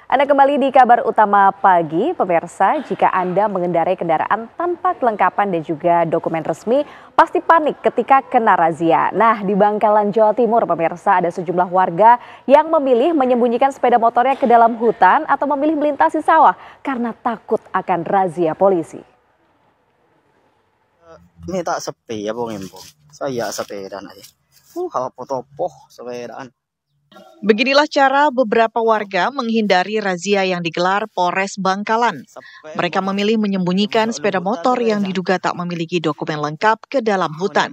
Anda kembali di kabar utama pagi, pemirsa. Jika Anda mengendarai kendaraan tanpa kelengkapan dan juga dokumen resmi, pasti panik ketika kena razia. Nah, di Bangkalan, Jawa Timur, pemirsa, ada sejumlah warga yang memilih menyembunyikan sepeda motornya ke dalam hutan atau memilih melintasi sawah karena takut akan razia polisi. Ini tak sepi ya Bung Impo. Saya sepedaan aja. Topoh sepedaan. Beginilah cara beberapa warga menghindari razia yang digelar Polres Bangkalan. Mereka memilih menyembunyikan sepeda motor yang diduga tak memiliki dokumen lengkap ke dalam hutan.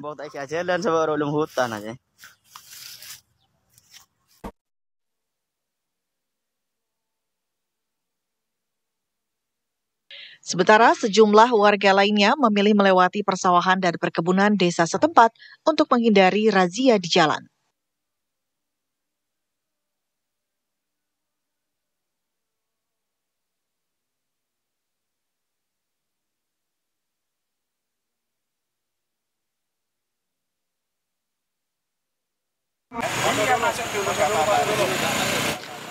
Sementara sejumlah warga lainnya memilih melewati persawahan dan perkebunan desa setempat untuk menghindari razia di jalan.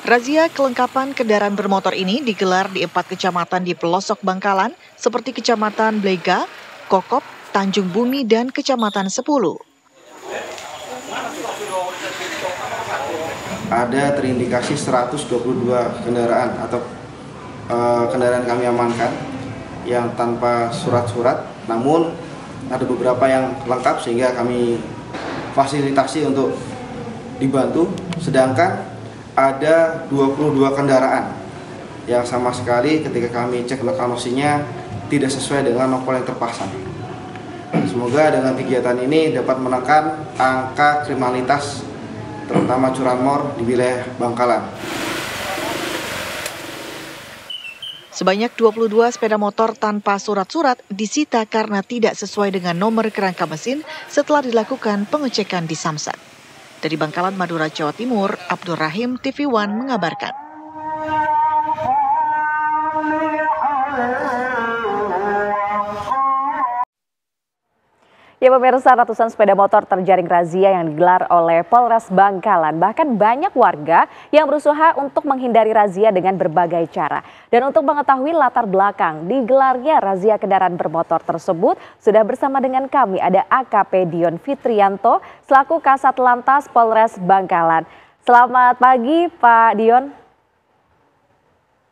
Razia kelengkapan kendaraan bermotor ini digelar di 4 kecamatan di pelosok Bangkalan seperti Kecamatan Blega, Kokop, Tanjung Bumi, dan Kecamatan Sepuluh. Ada terindikasi 122 kendaraan atau kendaraan kami amankan yang tanpa surat-surat, namun ada beberapa yang lengkap sehingga kami fasilitasi untuk dibantu, sedangkan ada 22 kendaraan yang sama sekali ketika kami cek lekanossinya tidak sesuai dengan nopol yang terpasang. Semoga dengan kegiatan ini dapat menekan angka kriminalitas terutama curanmor di wilayah Bangkalan. Sebanyak 22 sepeda motor tanpa surat-surat disita karena tidak sesuai dengan nomor kerangka mesin setelah dilakukan pengecekan di Samsat. Dari Bangkalan, Madura, Jawa Timur, Abdul Rahim, TV One mengabarkan. Ya pemirsa, ratusan sepeda motor terjaring razia yang digelar oleh Polres Bangkalan. Bahkan banyak warga yang berusaha untuk menghindari razia dengan berbagai cara. Dan untuk mengetahui latar belakang digelarnya razia kendaraan bermotor tersebut, sudah bersama dengan kami ada AKP Dion Fitrianto selaku Kasat Lantas Polres Bangkalan. Selamat pagi Pak Dion.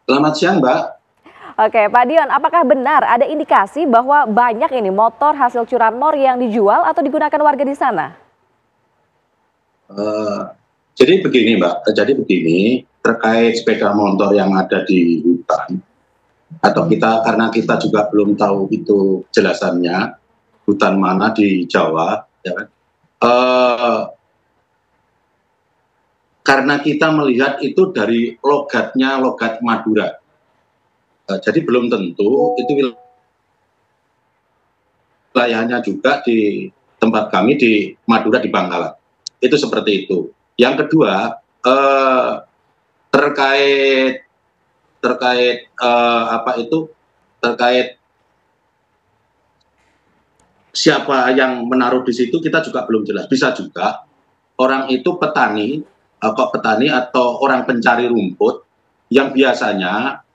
Selamat siang Mbak. Oke, Pak Dion, apakah benar ada indikasi bahwa banyak ini motor hasil curanmor yang dijual atau digunakan warga di sana? Jadi begini Mbak, terkait sepeda motor yang ada di hutan, atau karena kita juga belum tahu itu jelasannya, hutan mana di Jawa, ya kan? Karena kita melihat itu dari logatnya logat Madura. Jadi belum tentu itu wilayahnya juga di tempat kami di Madura di Bangkalan. Itu seperti itu. Yang kedua terkait siapa yang menaruh di situ kita juga belum jelas. Bisa juga orang itu petani atau orang pencari rumput yang biasanya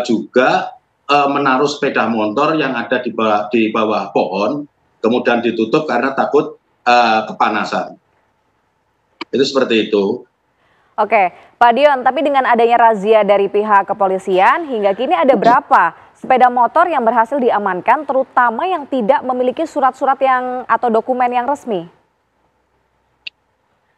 juga menaruh sepeda motor yang ada di bawah pohon, kemudian ditutup karena takut kepanasan. Itu seperti itu. Oke, Pak Dion, tapi dengan adanya razia dari pihak kepolisian, hingga kini ada berapa sepeda motor yang berhasil diamankan, terutama yang tidak memiliki surat-surat atau dokumen yang resmi?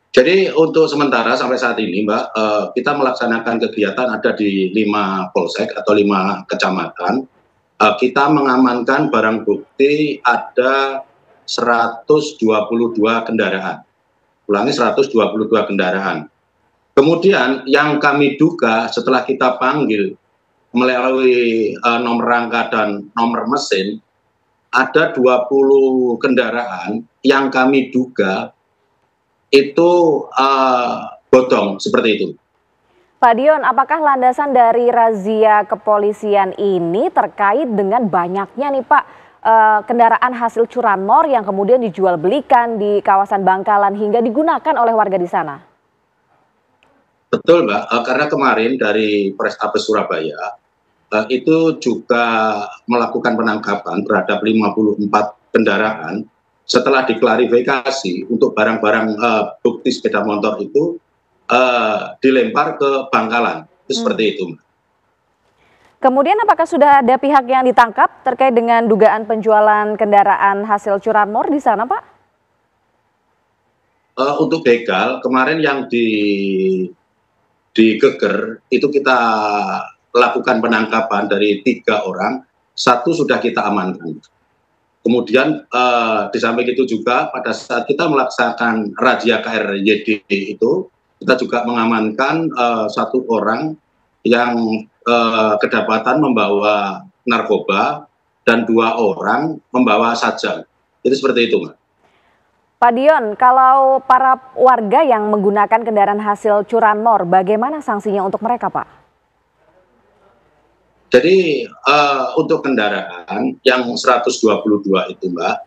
Jadi untuk sementara sampai saat ini Mbak, kita melaksanakan kegiatan ada di 5 polsek atau 5 kecamatan. Kita mengamankan barang bukti ada 122 kendaraan. Ulangi 122 kendaraan. Kemudian yang kami duga setelah kita panggil melalui nomor rangka dan nomor mesin, ada 20 kendaraan yang kami duga itu bodong seperti itu. Pak Dion, apakah landasan dari razia kepolisian ini terkait dengan banyaknya nih Pak kendaraan hasil curanmor yang kemudian dijual belikan di kawasan Bangkalan hingga digunakan oleh warga di sana? Betul, Mbak. Karena kemarin dari Polrestabes Surabaya itu juga melakukan penangkapan terhadap 54 kendaraan setelah diklarifikasi untuk barang-barang bukti sepeda motor itu dilempar ke Bangkalan. Itu seperti itu, Mbak. Kemudian apakah sudah ada pihak yang ditangkap terkait dengan dugaan penjualan kendaraan hasil curanmor di sana, Pak? Untuk begal, kemarin yang di Geger itu kita lakukan penangkapan dari 3 orang, 1 sudah kita amankan. Kemudian di samping itu juga pada saat kita melaksanakan razia KRYD itu, kita juga mengamankan 1 orang yang kedapatan membawa narkoba dan 2 orang membawa sajam. Itu seperti itu, Mbak. Pak Dion, kalau para warga yang menggunakan kendaraan hasil curanmor, bagaimana sanksinya untuk mereka, Pak? Jadi untuk kendaraan yang 122 itu, Mbak,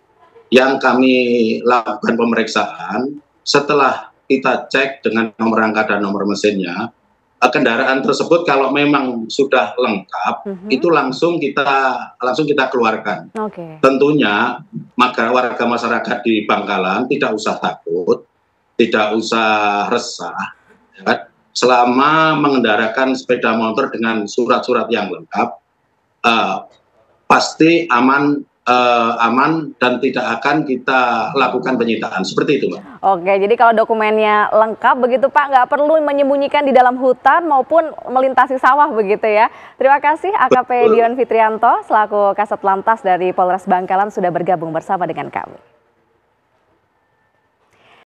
yang kami lakukan pemeriksaan setelah kita cek dengan nomor rangka dan nomor mesinnya, kendaraan tersebut kalau memang sudah lengkap, itu langsung kita keluarkan. Tentunya warga masyarakat di Bangkalan tidak usah takut, tidak usah resah, ya kan? Selama mengendarakan sepeda motor dengan surat-surat yang lengkap, pasti aman dan tidak akan kita lakukan penyitaan. Seperti itu, Mbak. Oke, jadi kalau dokumennya lengkap begitu, Pak, nggak perlu menyembunyikan di dalam hutan maupun melintasi sawah begitu ya. Terima kasih AKP Dion Fitrianto selaku Kasat Lantas dari Polres Bangkalan sudah bergabung bersama dengan kami.